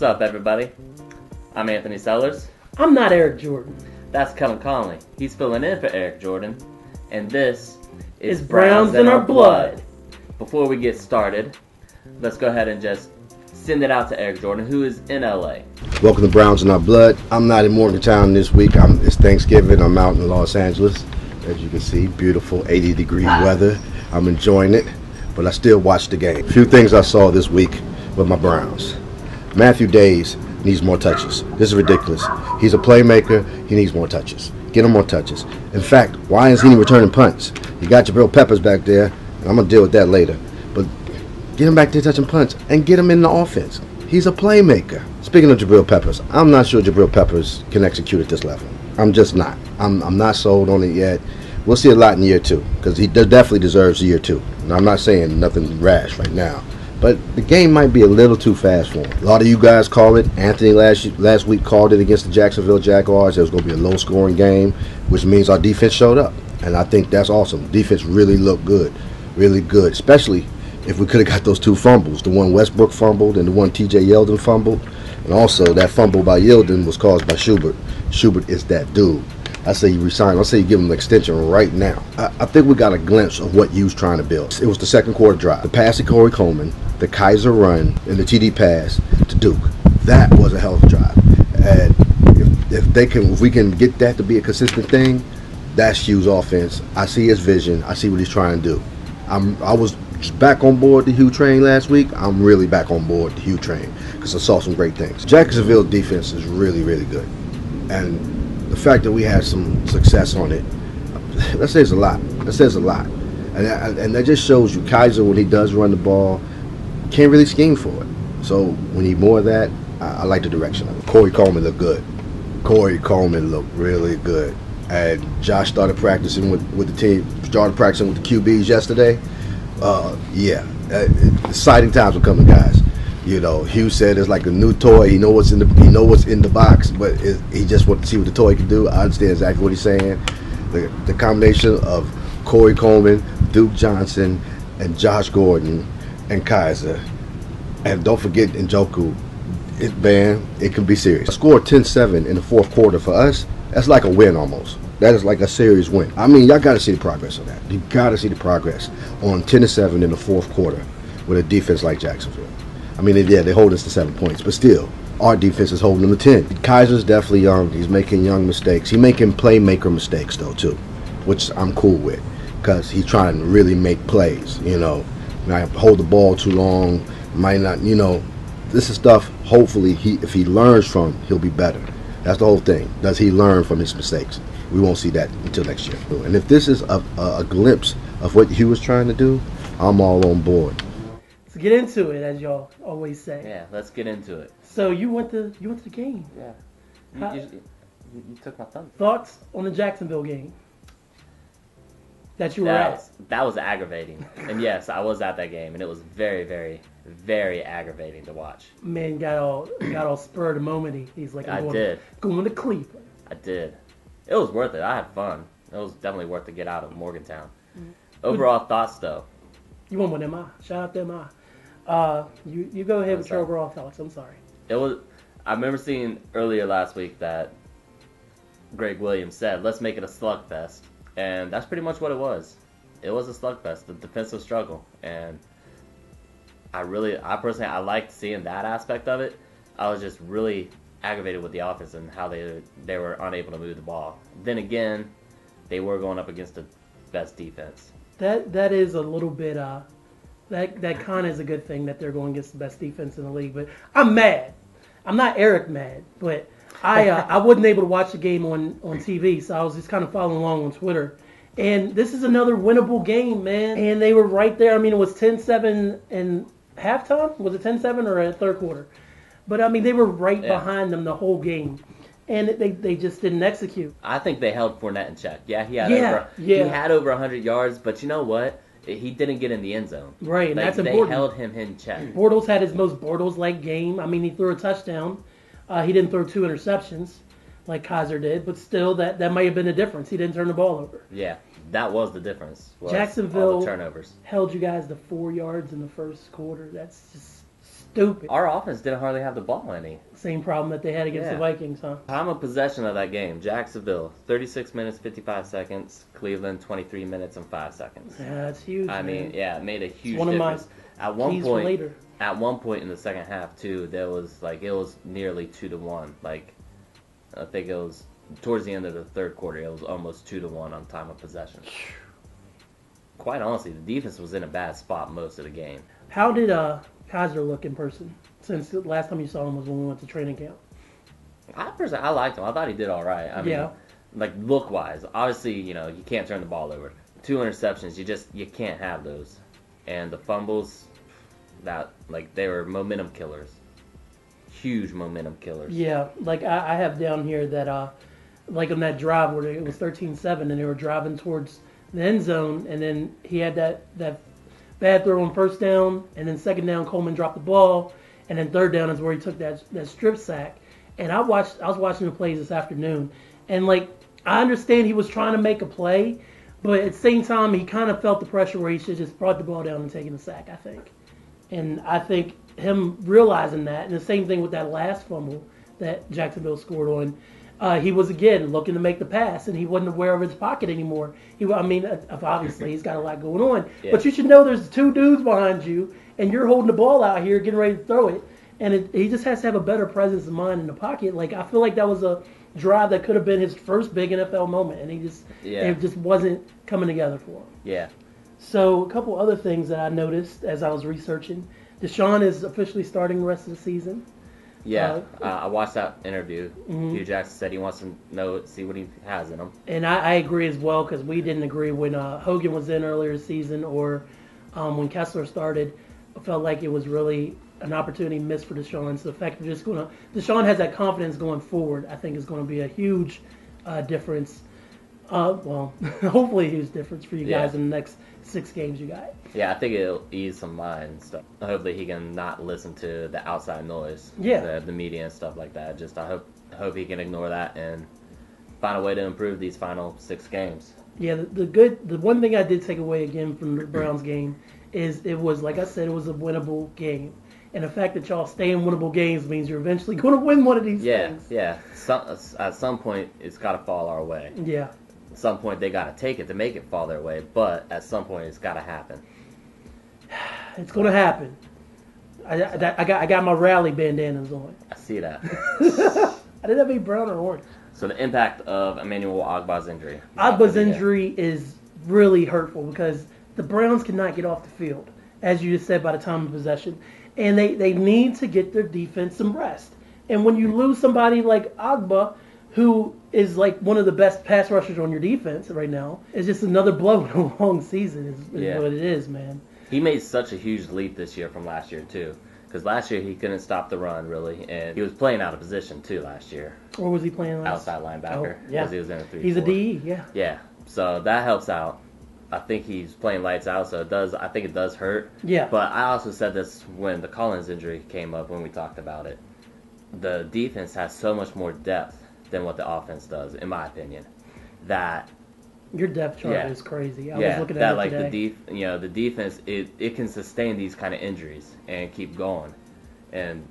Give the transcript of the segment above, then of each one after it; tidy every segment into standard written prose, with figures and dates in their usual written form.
What's up, everybody? I'm Anthony Sellers. I'm not Eric Jordan. That's Kelen Conley. He's filling in for Eric Jordan. And this is Browns in Our Blood. Before we get started, let's go ahead and just send it out to Eric Jordan, who is in LA. Welcome to Browns in Our Blood. I'm not in Morgantown this week. It's Thanksgiving. I'm out in Los Angeles. As you can see, beautiful 80-degree weather. I'm enjoying it, but I still watch the game. A few things I saw this week with my Browns. Matthew Days needs more touches. This is ridiculous. He's a playmaker. He needs more touches. Get him more touches. In fact, why isn't he returning punts? You got Jabril Peppers back there, and I'm going to deal with that later. But get him back there touching punts and get him in the offense. He's a playmaker. Speaking of Jabril Peppers, I'm not sure Jabril Peppers can execute at this level. I'm just not. I'm not sold on it yet. We'll see a lot in year two because he definitely deserves year two. And I'm not saying nothing rash right now. But the game might be a little too fast for him. A lot of you guys call it. Anthony last week called it against the Jacksonville Jaguars. It was going to be a low-scoring game, which means our defense showed up. And I think that's awesome. Defense really looked good, really good, especially if we could have got those two fumbles, the one Westbrook fumbled and the one T.J. Yeldon fumbled. And also that fumble by Yeldon was caused by Schubert. Schubert is that dude. I say you resign. I say you give him an extension right now. I think we got a glimpse of what U's trying to build. It was the second quarter drive. The pass to Corey Coleman, the Kaiser run, and the TD pass to Duke. That was a hell of a drive. And if we can get that to be a consistent thing, that's Hugh's offense. I see his vision. I see what he's trying to do. I was back on board the Hugh train last week. I'm really back on board the Hugh train because I saw some great things. Jacksonville defense is really, really good. And the fact that we had some success on it, that says a lot. That says a lot. And that just shows you Kaiser, when he does run the ball, can't really scheme for it. So we need more of that. I like the direction of it. Corey Coleman looked good. Corey Coleman looked really good. And Josh started practicing with the team, started practicing with the QBs yesterday. Exciting times are coming, guys. You know, Hugh said it's like a new toy. He know what's in the box, but he just wants to see what the toy can do. I understand exactly what he's saying. The combination of Corey Coleman, Duke Johnson, and Josh Gordon, and Kaiser, and don't forget Njoku. It can be serious. I scored 10-7 in the fourth quarter for us. That's like a win almost. That is like a serious win. I mean, y'all got to see the progress on that. You got to see the progress on 10-7 in the fourth quarter with a defense like Jacksonville. I mean, they hold us to 7 points, but still, our defense is holding them to 10. Kaiser's definitely young. He's making young mistakes. He's making playmaker mistakes, though, too, which I'm cool with because he's trying to really make plays, you know. Might hold the ball too long, might not, you know. This is stuff, hopefully, if he learns from, he'll be better. That's the whole thing. Does he learn from his mistakes? We won't see that until next year. And if this is a glimpse of what he was trying to do, I'm all on board. Let's get into it, as y'all always say. Yeah, let's get into it. So you went to the game. Yeah. You took my thunder. Thoughts on the Jacksonville game that you were at? That was aggravating. And yes, I was at that game, and it was very, very, very aggravating to watch. Man got all spurred a moment. He's like, going to Cleveland. I did. It was worth it. I had fun. It was definitely worth to get out of Morgantown. Mm-hmm. Overall thoughts, though. You went with MI. Shout out to MI. You go ahead with your overall thoughts. I'm sorry. I remember seeing earlier last week that Greg Williams said, let's make it a slugfest. And that's pretty much what it was. It was a slugfest, the defensive struggle. And I personally liked seeing that aspect of it. I was just really aggravated with the offense and how they were unable to move the ball. Then again, they were going up against the best defense. That is a little bit that kind of is a good thing that they're going against the best defense in the league. But I'm mad. I'm not Eric mad, but I wasn't able to watch the game on TV, so I was just kind of following along on Twitter. And this is another winnable game, man. And they were right there. I mean, it was 10-7 in halftime. Was it 10-7 or a third quarter? But I mean, they were right behind them the whole game. And they just didn't execute. I think they held Fournette in check. Yeah, he had over 100 yards, but you know what? He didn't get in the end zone. Right, and that's important. They held him in check. Bortles had his most Bortles-like game. I mean, he threw a touchdown. He didn't throw 2 interceptions like Kaiser did, but still, that might have been the difference. He didn't turn the ball over. Yeah, that was the difference. Jacksonville all the turnovers. Held you guys to 4 yards in the first quarter. That's just stupid. Our offense didn't hardly have the ball any. Same problem that they had against the Vikings, huh? Time of possession of that game, Jacksonville, 36 minutes, 55 seconds. Cleveland, 23 minutes and 5 seconds. Yeah, that's huge, I man. mean, yeah, it made a huge One of my difference. At one keys for point, later. at one point in the second half, too, there was, like, it was nearly 2-1. Like, I think it was towards the end of the third quarter, it was almost 2-1 on time of possession. Quite honestly, the defense was in a bad spot most of the game. How did Kaiser look in person? Since the last time you saw him was when we went to training camp. I liked him. I thought he did all right. I mean, Yeah. like look-wise, obviously, you know, you can't turn the ball over. 2 interceptions, you can't have those. And the fumbles, they were momentum killers. Huge momentum killers. Yeah, like I have down here that, like on that drive where it was 13-7 and they were driving towards the end zone, and then he had that bad throw on first down, and then second down Coleman dropped the ball, and then third down is where he took that strip sack. And I was watching the plays this afternoon, and like I understand he was trying to make a play, but at the same time he kind of felt the pressure where he should just brought the ball down and taken the sack, I think. And I think him realizing that, and the same thing with that last fumble that Jacksonville scored on, he was again looking to make the pass, and he wasn't aware of his pocket anymore. Obviously he's got a lot going on, but you should know there's 2 dudes behind you, and you're holding the ball out here, getting ready to throw it, and he just has to have a better presence of mind in the pocket. Like I feel like that was a drive that could have been his first big NFL moment, and it just wasn't coming together for him. Yeah. So a couple other things that I noticed as I was researching: Deshaun is officially starting the rest of the season. Yeah, I watched that interview. Hugh Jackson said he wants to see what he has in him. And I agree as well, because we didn't agree when Hogan was in earlier this season or when Kessler started. I felt like it was really an opportunity missed for Deshaun. So the fact that Deshaun has that confidence going forward, I think is going to be a huge difference. Hopefully a huge difference for you guys in the next 6 games you got. Yeah, I think it'll ease some mind and stuff. Hopefully he can not listen to the outside noise, the media and stuff like that. Just I hope he can ignore that and find a way to improve these final 6 games. Yeah, the one thing I did take away again from the Browns game is it was, like I said, it was a winnable game. And the fact that y'all stay in winnable games means you're eventually going to win one of these things. Yeah. At some point, it's got to fall our way. Yeah. At some point, they got to take it to make it fall their way. But at some point, it's got to happen. It's going to happen. I got my rally bandanas on. I see that. I didn't have any brown or orange. So the impact of Emmanuel Ogbah's injury. Ogbah's injury is really hurtful because the Browns cannot get off the field, as you just said, by the time of possession. And they need to get their defense some rest. And when you lose somebody like Ogbah, who is like one of the best pass rushers on your defense right now, it's just another blow in a long season is what it is, man. He made such a huge leap this year from last year, too. Because last year he couldn't stop the run, really. And he was playing out of position, too, last year. Or was he playing last? Outside linebacker. Oh, yeah. Because he was in a 3-4. He's a DE, yeah. Yeah. So that helps out. I think he's playing lights out, so I think it does hurt. Yeah. But I also said this when the Collins injury came up when we talked about it. The defense has so much more depth than what the offense does, in my opinion. That your depth chart is crazy. I was looking at that it like today. the defense it can sustain these kind of injuries and keep going, and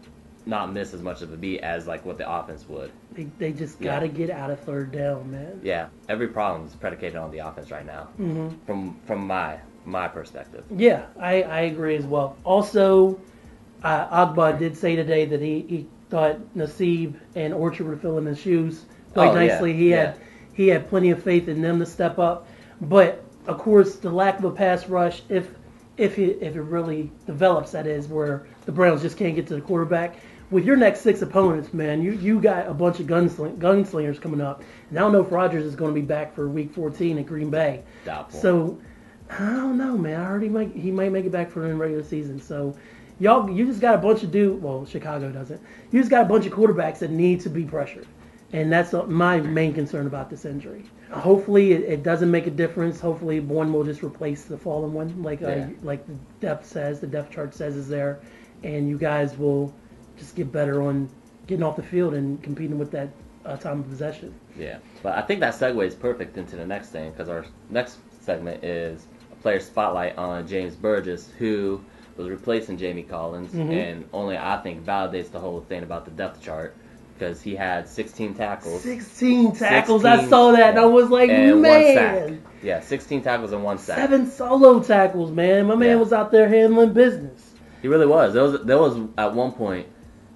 not miss as much of a beat as like what the offense would. They just got to get out of third down, man. Yeah, every problem is predicated on the offense right now. Mm-hmm. From my perspective. Yeah, I agree as well. Also, Ogbah did say today that he thought Nassib and Orchard were filling his shoes quite nicely. He had plenty of faith in them to step up. But of course, the lack of a pass rush, if it really develops, that is, where the Browns just can't get to the quarterback. With your next 6 opponents, man, you got a bunch of gunslingers coming up. And I don't know if Rodgers is going to be back for Week 14 at Green Bay. Doubtful. So, I don't know, man. I heard he might make it back for the regular season. So, you just got a bunch of Chicago doesn't. You just got a bunch of quarterbacks that need to be pressured. And that's my main concern about this injury. Hopefully, it doesn't make a difference. Hopefully, one will just replace the fallen one, like the depth chart says is there. And you guys will just get better on getting off the field and competing with that time of possession. Yeah, but I think that segues perfect into the next thing, because our next segment is a player spotlight on James Burgess, who was replacing Jamie Collins, and only I think validates the whole thing about the depth chart because he had 16 tackles. 16 tackles. I saw that, and I was like, and man. 1 sack. Yeah, 16 tackles and 1 sack. 7 solo tackles, man. My man was out there handling business. He really was. There was at one point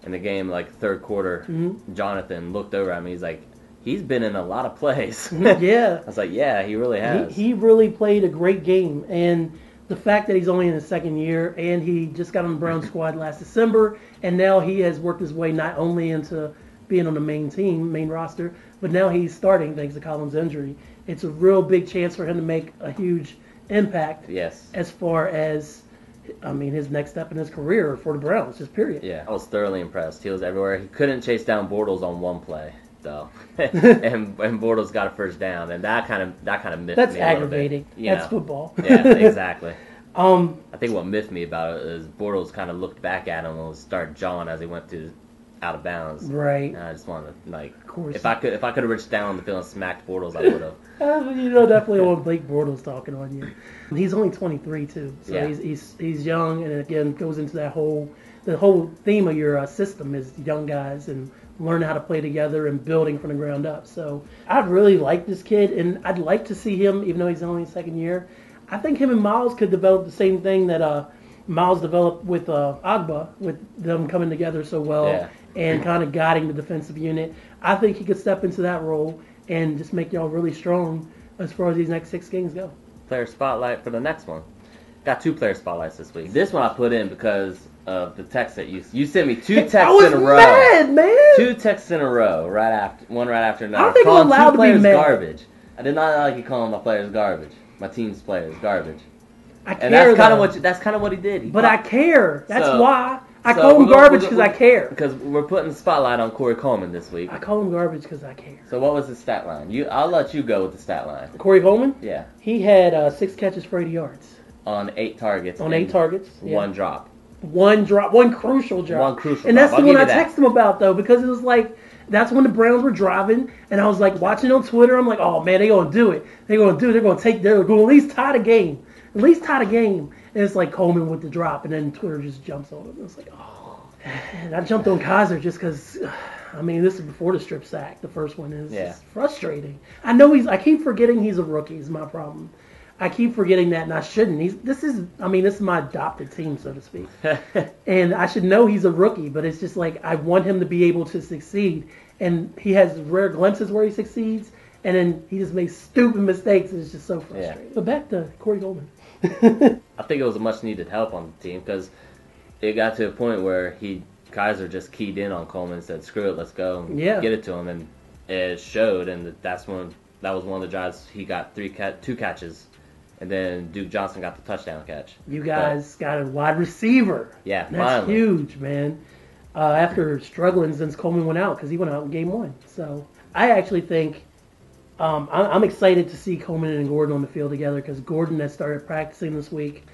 in the game, like third quarter, Jonathan looked over at me. He's like, he's been in a lot of plays. Yeah. I was like, yeah, he really has. He really played a great game. And the fact that he's only in his second year and he just got on the Brown squad last December, and now he has worked his way not only into being on the main roster, but now he's starting thanks to Collins' injury. It's a real big chance for him to make a huge impact as far as, his next step in his career for the Browns, just period. Yeah, I was thoroughly impressed. He was everywhere. He couldn't chase down Bortles on one play, though. and Bortles got a first down, and that kind of miffed That's me aggravating. A little bit. That's football. Yeah, exactly. I think what miffed me about it is Bortles kind of looked back at him and started jawing as he went out of bounds. Right. And I just wanted to, of course. if I could have reached down on the field and smacked Bortles, I would have. Definitely want Blake Bortles talking on you. He's only 23 too, so he's young, and again goes into the whole theme of your system is young guys and learning how to play together and building from the ground up. So I really like this kid, and I'd like to see him, even though he's only in second year. I think him and Miles could develop the same thing that Miles developed with Ogbah, with them coming together so well and kind of guiding the defensive unit. I think he could step into that role and just make y'all really strong as far as these next 6 games go. Player spotlight for the next one. Got 2 player spotlights this week. This one I put in because of the text that you sent me 2 texts in a row. I was mad, man. 2 texts in a row, one right after another. I don't think I'm allowed to be mad. Garbage. I did not like you calling my players garbage. My team's players garbage. I care. And that's kind of what he did. I care. That's why I call him garbage because I care. Because we're putting the spotlight on Corey Coleman this week. I call him garbage because I care. So what was his stat line? I'll let you go with the stat line. Corey Coleman? Yeah. He had 6 catches for 80 yards. On 8 targets. On 8 targets. Yeah. 1 drop. One crucial drop. One crucial and drop. that's the one I texted him about, though, because it was like, that's when the Browns were driving, and I was like watching on Twitter. I'm like, oh man, they're gonna do it. They're gonna at least tie the game. At least tie the game. And it's like Coleman with the drop, and then Twitter just jumps on him. It's like, oh. And I jumped on Kaiser just because, this is before the strip sack. The first one is just frustrating. I keep forgetting he's a rookie. Is my problem. I keep forgetting that, and I shouldn't. This is my adopted team, so to speak. And I should know he's a rookie, but it's just like I want him to be able to succeed. And he has rare glimpses where he succeeds, and then he just makes stupid mistakes, and it's just so frustrating. But back to Corey Coleman. I think it was a much-needed help on the team because it got to a point where Kaiser just keyed in on Coleman and said, screw it, let's go and get it to him. And it showed, and that was one of the drives. He got 2 catches. And then Duke Johnson got the touchdown catch. You guys got a wide receiver. Yeah, that's finally. Huge, man. After struggling since Coleman went out, because he went out in game 1. So I actually think I'm excited to see Coleman and Gordon on the field together because Gordon has started practicing this week.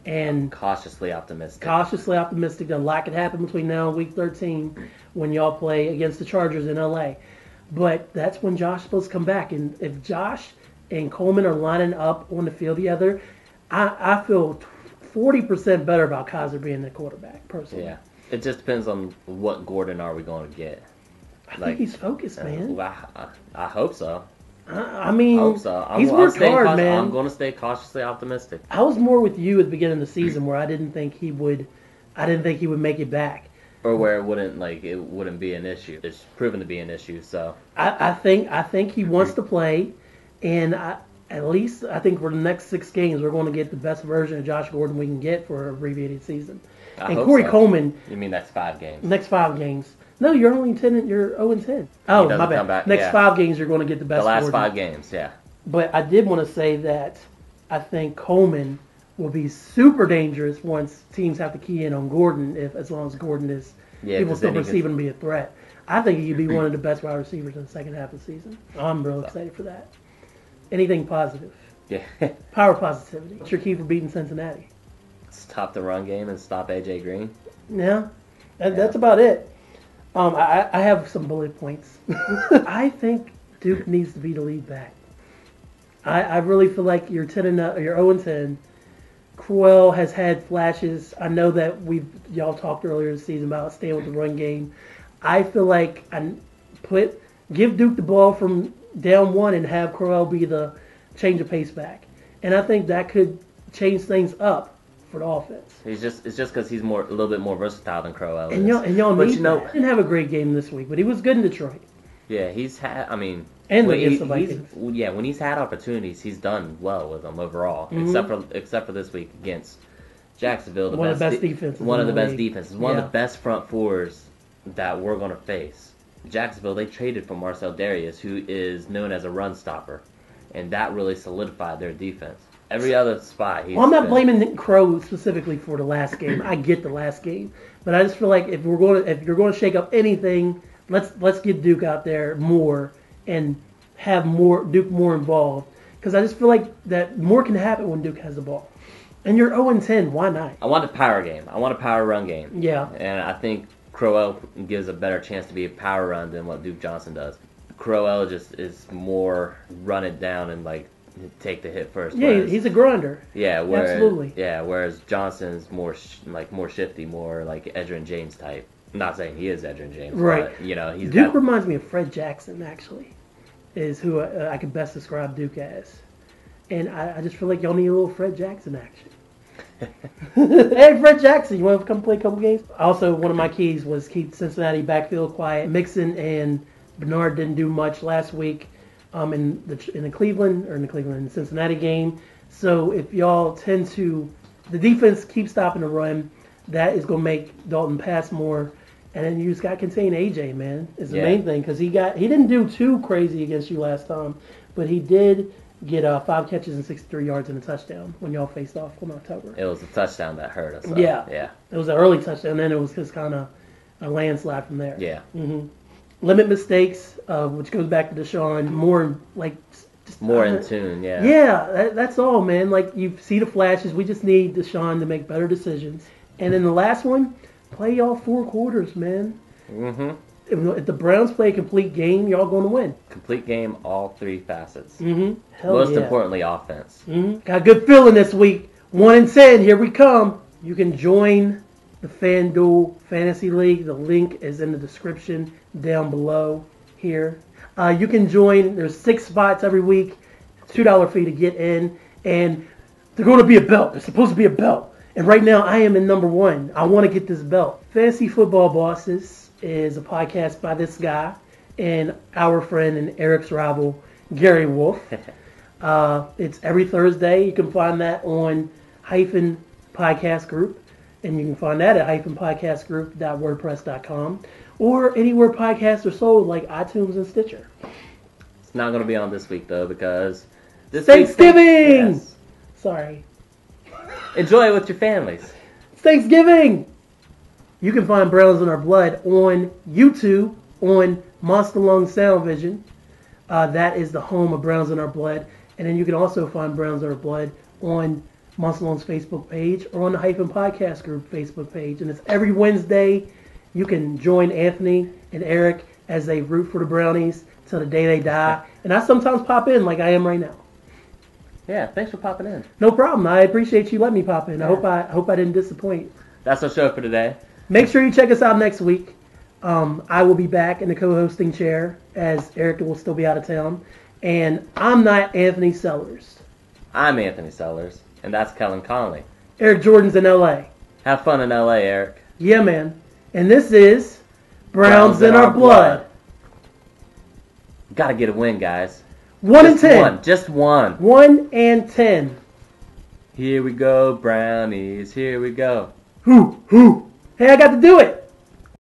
And I'm cautiously optimistic. That a lot could happen between now and week 13 when y'all play against the Chargers in L.A. But that's when Josh is supposed to come back. And if Josh and Coleman are lining up on the field together, I feel 40% better about Kaiser being the quarterback, personally. Yeah. It just depends on what Gordon are we going to get. I think he's focused, man. I hope so. I hope so. He's worked hard, man. I'm going to stay cautiously optimistic. I was more with you at the beginning of the season where I didn't think he would make it back. Or where it wouldn't be an issue. It's proven to be an issue, so. I think he wants to play, and at least I think for the next 6 games we're going to get the best version of Josh Gordon we can get for an abbreviated season. And Corey Coleman. You mean next 5 games? Next 5 games. No, you're only 10. You're 0-10. Oh, my bad. Next 5 games, you're going to get the best. The last Gordon. 5 games, yeah. But I did want to say that I think Coleman will be super dangerous once teams have to key in on Gordon. As long as Gordon is, people still perceive him to be a threat. I think he could be one of the best wide receivers in the second half of the season. I'm real excited for that. Anything positive? Yeah. Power positivity. What's your key for beating Cincinnati? Stop the run game and stop AJ Green. Yeah, that's about it. I have some bullet points. I think Duke needs to be the lead back. I really feel like you're 0-10. Crowell has had flashes. I know that y'all talked earlier this season about staying with the run game. I feel like give Duke the ball from down one and have Crowell be the change of pace back. And I think that could change things up for the offense. It's just because he's a little bit more versatile than Crowell is. And y'all need that. He didn't have a great game this week, but he was good in Detroit. Yeah, he's had. I mean, and against the Vikings. When he's had opportunities, he's done well with them overall. Except for this week against Jacksonville, one of the best defenses. One of the best defenses. One of the best front fours that we're going to face. Jacksonville, they traded for Marcel Darius, who is known as a run stopper, and that really solidified their defense. Every other spot. I'm not blaming Crow specifically for the last game. I get the last game, but I just feel like if you're going to shake up anything, let's get Duke out there more and have Duke more involved, because I just feel like that more can happen when Duke has the ball. And you're 0-10. Why not? I want a power game. I want a power run game. Yeah. And I think Crowell gives a better chance to be a power run than what Duke Johnson does. Crowell just is more run it down and take the hit first. Yeah, he's a grinder. Yeah, absolutely. Yeah, whereas Johnson's more shifty, more like Edgerrin James type. I'm not saying he is Edgerrin James, right? But, he's Duke reminds me of Fred Jackson. Actually, is who I could best describe Duke as, and I just feel like y'all need a little Fred Jackson action. Hey, Fred Jackson, you want to come play a couple games? Also, one of my keys was keep Cincinnati backfield quiet. Mixon and Bernard didn't do much last week in the Cincinnati game. So if y'all the defense keeps stopping the run, that is going to make Dalton pass more. And then you just got to contain AJ, man. Is the main thing, because he didn't do too crazy against you last time, but he did get 5 catches and 63 yards and a touchdown when y'all faced off in October. It was a touchdown that hurt us. Yeah. It was an early touchdown, and then it was just kind of a landslide from there. Yeah. Mm-hmm. Limit mistakes, which goes back to Deshaun. More in tune, yeah. Yeah, that's all, man. Like, you see the flashes. We just need Deshaun to make better decisions. And then the last one, play all 4 quarters, man. Mm-hmm. If the Browns play a complete game, y'all going to win. Complete game, all 3 facets. Mm-hmm. Most importantly, offense. Mm-hmm. Got a good feeling this week. 1-10, here we come. You can join the FanDuel Fantasy League. The link is in the description down below here. You can join. There's 6 spots every week. $2 fee to get in. And they're going to be a belt. There's supposed to be a belt. And right now, I am in number 1. I want to get this belt. Fantasy Football Bosses is a podcast by this guy and our friend and Eric's rival, Gary Wolf. It's every Thursday. You can find that on Hyphen Podcast Group. And you can find that at hyphenpodcastgroup.wordpress.com or anywhere podcasts are sold, like iTunes and Stitcher. It's not going to be on this week, though, because this Thanksgiving! Yes. Sorry. Enjoy it with your families. It's Thanksgiving! You can find Browns in Our Blood on YouTube, on MONSTALUNG Sound Vision. That is the home of Browns in Our Blood. And then you can also find Browns in Our Blood on MONSTALUNG's Facebook page or on the Hyphen Podcast Group Facebook page. And it's every Wednesday. You can join Anthony and Eric as they root for the Brownies till the day they die. And I sometimes pop in like I am right now. Yeah, thanks for popping in. No problem. I appreciate you letting me pop in. Yeah. I hope I didn't disappoint. That's our show for today. Make sure you check us out next week. I will be back in the co-hosting chair as Eric will still be out of town. And I'm not Anthony Sellers. I'm Anthony Sellers, and that's Kelen Conley. Eric Jordan's in L.A. Have fun in L.A., Eric. Yeah, man. And this is Browns in Our Blood. Got to get a win, guys. 1-10. Just one. 1-10. Here we go, Brownies. Here we go. Hey, I got to do it.